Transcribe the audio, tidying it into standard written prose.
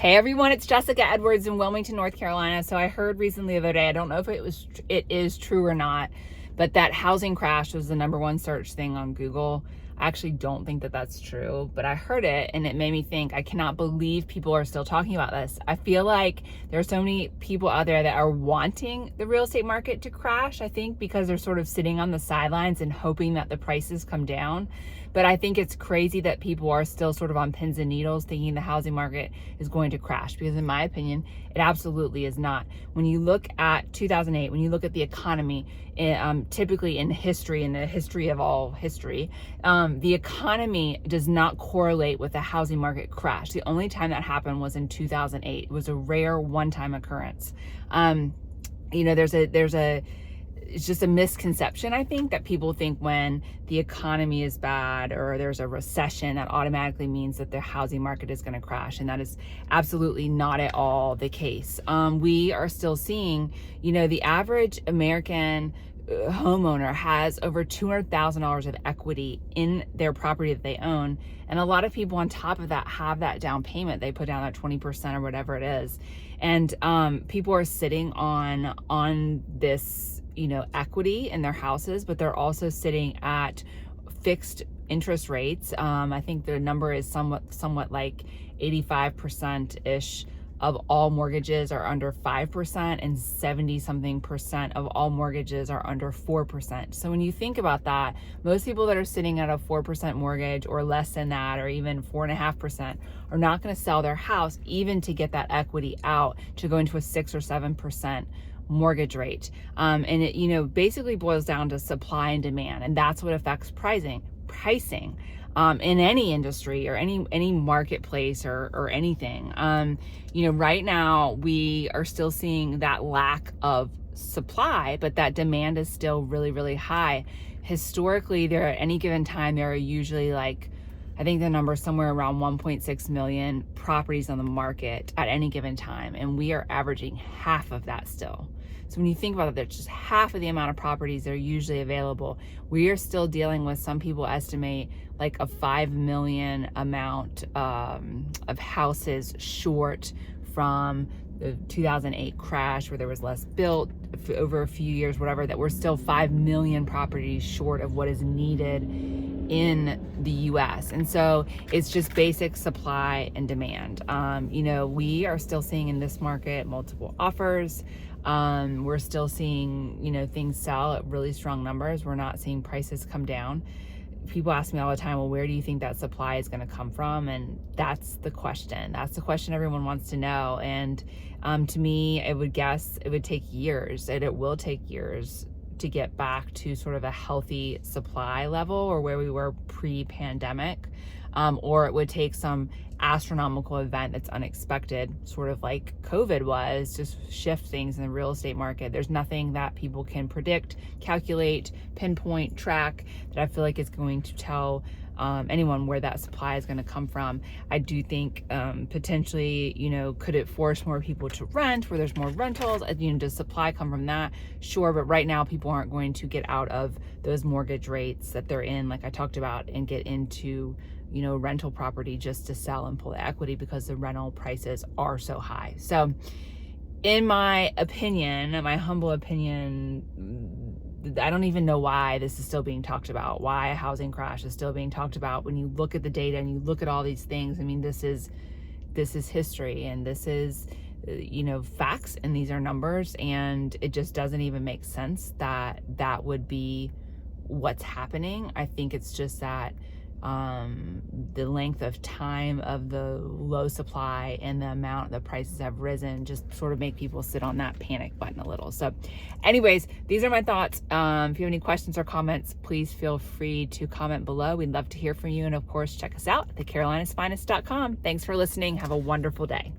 Hey everyone, it's Jessica Edwards in Wilmington, North Carolina. So I heard recently the other day, I don't know if it is true or not, but that housing crash was the #1 search thing on Google. I actually don't think that that's true, but I heard it and it made me think, I cannot believe people are still talking about this. I feel like there are so many people out there that are wanting the real estate market to crash, I think, because they're sort of sitting on the sidelines and hoping that the prices come down. But I think it's crazy that people are still sort of on pins and needles thinking the housing market is going to crash, because in my opinion, it absolutely is not. When you look at 2008, when you look at the economy, typically in history, in the history of all history, the economy does not correlate with the housing market crash. The only time that happened was in 2008. It was a rare one-time occurrence. It's just a misconception, I think, that people think when the economy is bad or there's a recession, that automatically means that the housing market is going to crash. And that is absolutely not at all the case. We are still seeing, the average American homeowner has over $200,000 of equity in their property that they own. And a lot of people on top of that have that down payment. They put down that 20% or whatever it is. And people are sitting on this equity in their houses, but they're also sitting at fixed interest rates. I think the number is somewhat like 85%-ish of all mortgages are under 5%, and 70-something% of all mortgages are under 4%. So when you think about that, most people that are sitting at a 4% mortgage or less than that, or even 4.5%, are not going to sell their house even to get that equity out to go into a 6 or 7% mortgage rate. And it basically boils down to supply and demand, and that's what affects pricing in any industry or any marketplace or anything. Right now we are still seeing that lack of supply, but that demand is still really, really high. Historically, there at any given time, there are usually I think the number is somewhere around 1.6 million properties on the market at any given time, and we are averaging half of that still. So when you think about it, there's just half of the amount of properties that are usually available. We are still dealing with, some people estimate, like a 5 million amount of houses short from the 2008 crash, where there was less built over a few years, whatever, that we're still 5 million properties short of what is needed in the US. And so it's just basic supply and demand. We are still seeing in this market multiple offers. We're still seeing, things sell at really strong numbers. We're not seeing prices come down. People ask me all the time, well, where do you think that supply is going to come from? And that's the question. That's the question everyone wants to know. And to me, I would guess it would take years, and it will take years to get back to sort of a healthy supply level, or where we were pre-pandemic, or it would take some astronomical event that's unexpected, sort of like COVID was, to shift things in the real estate market. There's nothing that people can predict, calculate, pinpoint, track, that I feel like is going to tell anyone where that supply is going to come from. I do think potentially, could it force more people to rent, where there's more rentals? Does supply come from that? Sure, but right now people aren't going to get out of those mortgage rates that they're in, like I talked about, and get into rental property just to sell and pull the equity, because the rental prices are so high. So in my opinion, my humble opinion, I don't even know why this is still being talked about, why a housing crash is still being talked about. When you look at the data and you look at all these things, this is history, and this is facts, and these are numbers, and it just doesn't even make sense that would be what's happening. I think it's just that the length of time of the low supply and the amount the prices have risen just sort of make people sit on that panic button a little. So anyways, these are my thoughts. If you have any questions or comments, please feel free to comment below. We'd love to hear from you. And of course, check us out at thecarolinas.finest.com. Thanks for listening. Have a wonderful day.